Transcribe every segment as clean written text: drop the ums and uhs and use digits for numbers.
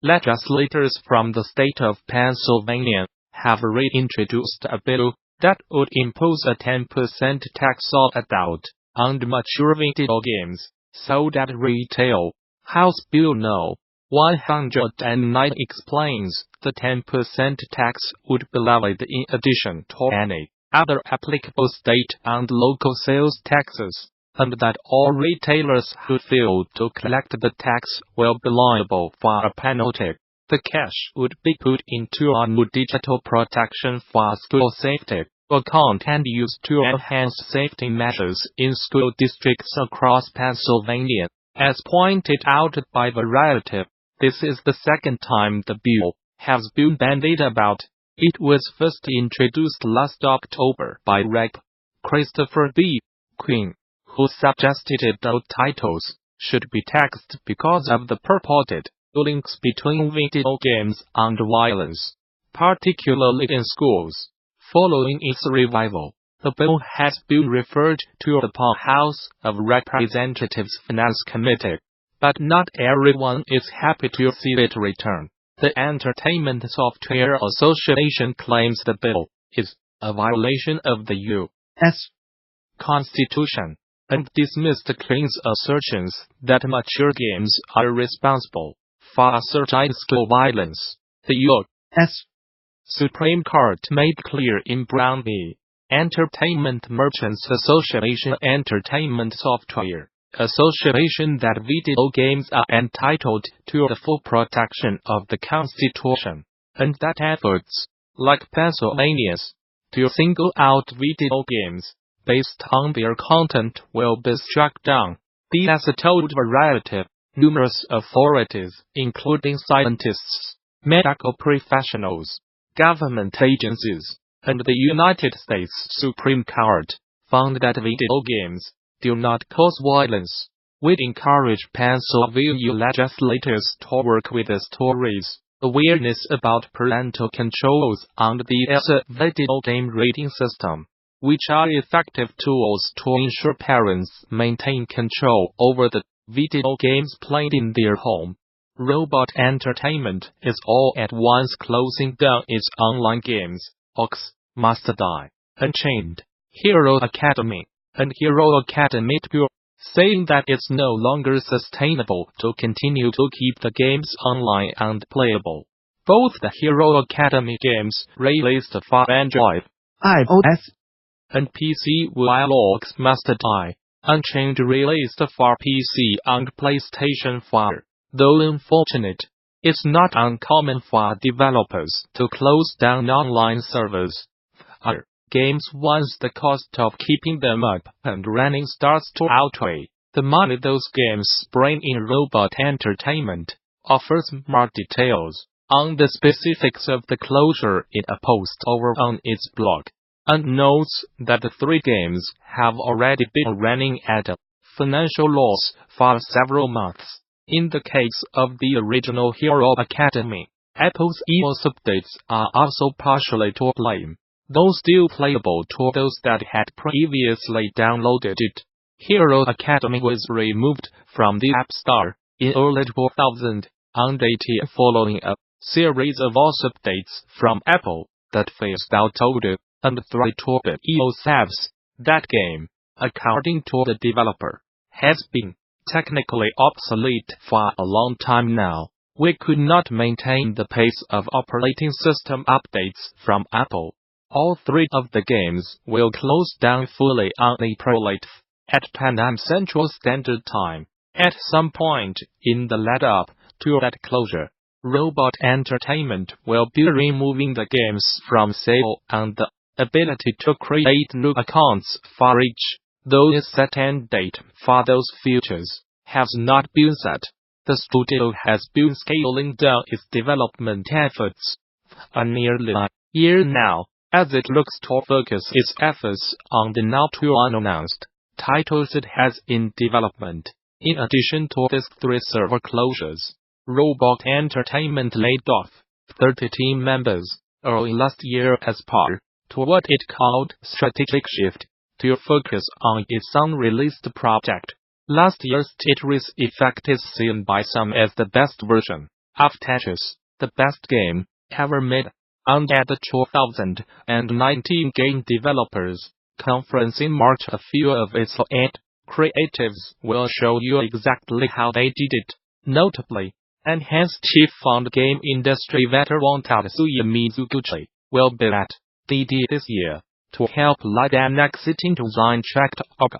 legislators from the state of Pennsylvania have reintroduced a bill that would impose a 10% tax on adult and mature video games sold at retail. House Bill No. 109 explains the 10% tax would be levied in addition to any other applicable state and local sales taxes, and that all retailers who fail to collect the tax will be liable for a penalty. The cash would be put into a new digital protection for school safety account and used to enhance safety measures in school districts across Pennsylvania. As pointed out by Variety, this is the second time the bill has been bandied about. It was first introduced last October by Rep. Christopher B. Quinn, who suggested adult titles should be taxed because of the purported links between video games and violence, particularly in schools. Following its revival, the bill has been referred to the House of Representatives Finance Committee, but not everyone is happy to see it return. The Entertainment Software Association claims the bill is a violation of the U.S. Constitution, and dismissed Quinn's assertions that mature games are responsible for surge school violence. The U.S. Supreme Court made clear in Brown v. Entertainment Merchants Association Entertainment Software Association that video games are entitled to the full protection of the Constitution, and that efforts, like Pennsylvania's, to single out video games based on their content will be struck down. As told Variety, numerous authorities, including scientists, medical professionals, government agencies, and the United States Supreme Court, found that video games do not cause violence. We encourage Pennsylvania legislators to work with the stories, awareness about parental controls and the video game rating system, which are effective tools to ensure parents maintain control over the video games played in their home. Robot Entertainment is all at once closing down its online games, Ox, Must Die, Unchained, Hero Academy, and Hero Academy 2, saying that it's no longer sustainable to continue to keep the games online and playable. Both the Hero Academy games released for Android, iOS, and PC, while Ox Must Die, Unchained released for PC and PlayStation 4. Though unfortunate, it's not uncommon for developers to close down online servers for games once the cost of keeping them up and running starts to outweigh the money those games bring in. Robot Entertainment offers more details on the specifics of the closure in a post over on its blog, and notes that the 3 games have already been running at a financial loss for several months. In the case of the original Hero Academy, Apple's iOS updates are also partially to blame, though still playable to those that had previously downloaded it. Hero Academy was removed from the App Store in early 2018 following a series of iOS updates from Apple that phased out older and threatened iOS apps. That game, according to the developer, has been technically obsolete for a long time now. We could not maintain the pace of operating system updates from Apple. All 3 of the games will close down fully on April 8th at 10 a.m. Central Standard Time. At some point in the lead-up to that closure, Robot Entertainment will be removing the games from sale, and the ability to create new accounts for each, though a set end date for those features has not been set. The studio has been scaling down its development efforts for nearly a year now, as it looks to focus its efforts on the now two unannounced titles it has in development. In addition to these 3 server closures, Robot Entertainment laid off 30 team members early last year as part to what it called strategic shift to focus on its unreleased project. Last year's Tetris Effect is seen by some as the best version of Tetris, the best game ever made. And at the 2019 Game Developers Conference in March, a few of its elite creatives will show you exactly how they did it. Notably, enhanced Chief Fund game industry veteran Tatsuya Mizuguchi will be at DD this year to help lead an exciting design track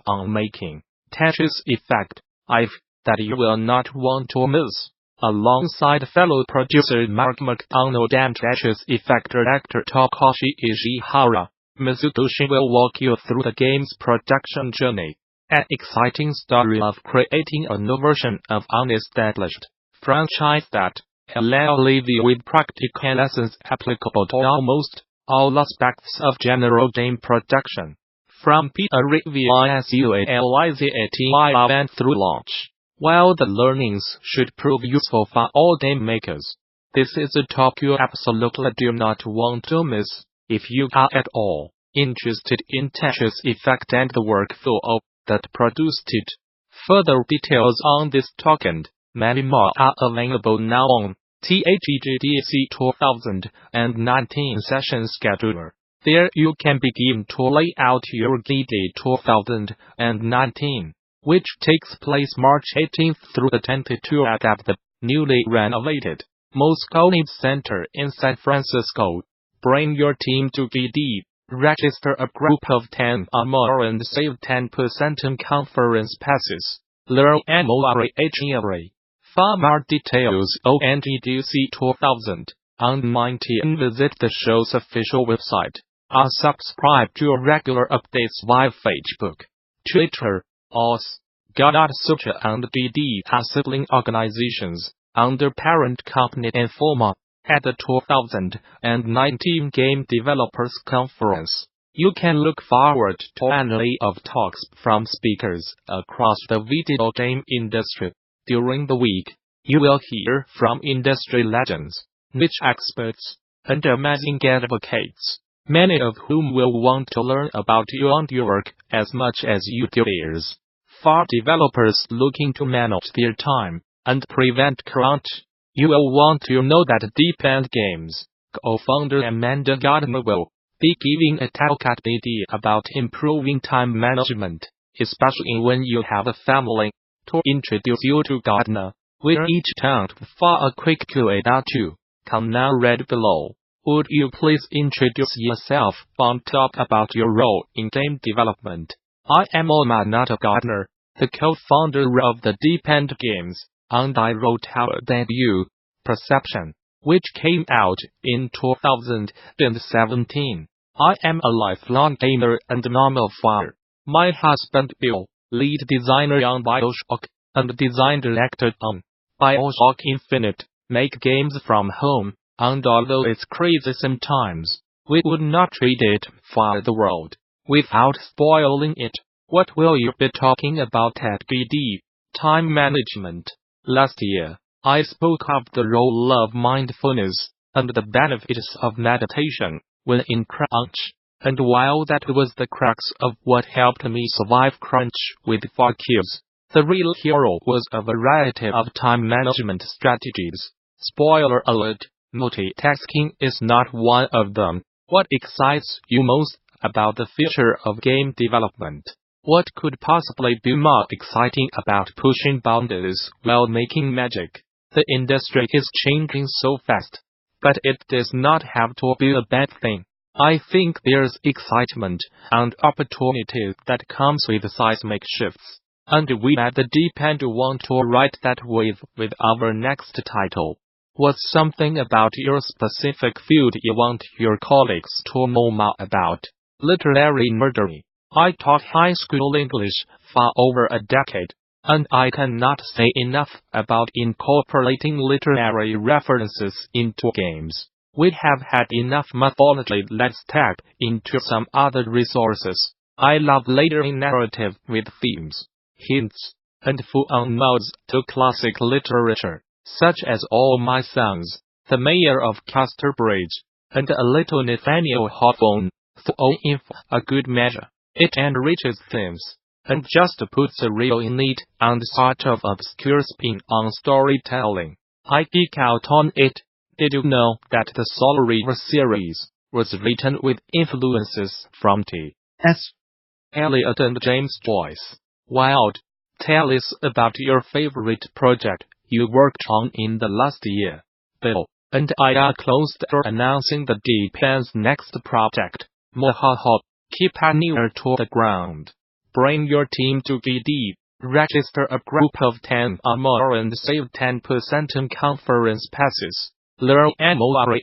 on making Tetris Effect that you will not want to miss. Alongside fellow producer Mark McDonald and Tetris Effect director Takashi Ishihara, Mizuguchi will walk you through the game's production journey. An exciting story of creating a new version of an established franchise that allows you with practical lessons applicable to almost all aspects of general game production, from beta reviews and through launch. While the learnings should prove useful for all game makers, this is a talk you absolutely do not want to miss. If you are at all interested in Tetris Effect and the workflow that produced it, further details on this talk and many more are available now on THEGDC 2019 session scheduler. There you can begin to lay out your DD 2019, which takes place March 18th through the 22nd at the newly renovated Moscone Center in San Francisco. Bring your team to DD, register a group of 10 or more and save 10% on conference passes. Learn more. For more details on GDC 2019, visit the show's official website, or subscribe to regular updates via Facebook, Twitter, OS. Gamasutra and DD are sibling organizations under parent company Informa. At the 2019 Game Developers Conference, you can look forward to an array of talks from speakers across the video game industry. During the week, you will hear from industry legends, niche experts, and amazing advocates, many of whom will want to learn about you and your work as much as you do theirs. For developers looking to manage their time and prevent crunch, you will want to know that Deep End Games co-founder Amanda Gardner will be giving a talk at DD about improving time management, especially when you have a family. To introduce you to Gardner, we're each time for a quick Q&A. Come now read below. Would you please introduce yourself and talk about your role in game development? I am Amanda Gardner, the co-founder of the Deep End Games, and I wrote our debut, Perception, which came out in 2017. I am a lifelong gamer and normal fire. My husband Bill, lead designer on BioShock, and design director on BioShock Infinite, make games from home, and although it's crazy sometimes, we would not trade it for the world. Without spoiling it, what will you be talking about at BD? Time management. Last year, I spoke of the role of mindfulness and the benefits of meditation when in crunch, and while that was the crux of what helped me survive crunch with 4 kills, the real hero was a variety of time management strategies. Spoiler alert, multitasking is not one of them. What excites you most about the future of game development? What could possibly be more exciting about pushing boundaries while making magic? The industry is changing so fast, but it does not have to be a bad thing. I think there's excitement and opportunity that comes with seismic shifts, and we at the Deep End want to ride that wave with our next title. What's something about your specific field you want your colleagues to know more about? Literary nerdery. I taught high school English for over a decade, and I cannot say enough about incorporating literary references into games. We have had enough mythology. Let's tap into some other resources. I love layering narrative with themes, hints, and full-on nods to classic literature, such as All My Sons, The Mayor of Casterbridge, and a little Nathaniel Hawthorne. Throw in for a good measure. It enriches themes, and just puts a real neat and sort of obscure spin on storytelling. I geek out on it. Did you know that the Solar River series was written with influences from T.S. Eliot and James Joyce? Wild. Tell us about your favorite project you worked on in the last year. Bill and I are close to announcing the Depend's next project. Mohaha. Keep an ear to the ground. Bring your team to GD. Register a group of 10 or more and save 10% on conference passes. Learn more.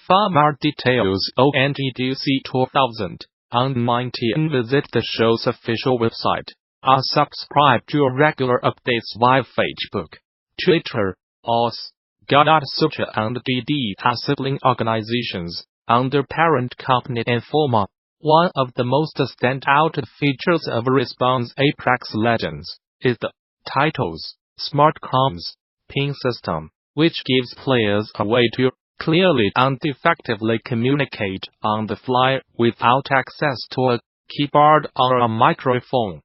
For more details on NGDC 2019 visit the show's official website, or subscribe to regular updates via Facebook, Twitter, OS. Gamasutra and GD are sibling organizations under parent company Informa. One of the most standout features of Respawn's Apex Legends is the title's Smart Comms ping system, which gives players a way to clearly and effectively communicate on the fly without access to a keyboard or a microphone.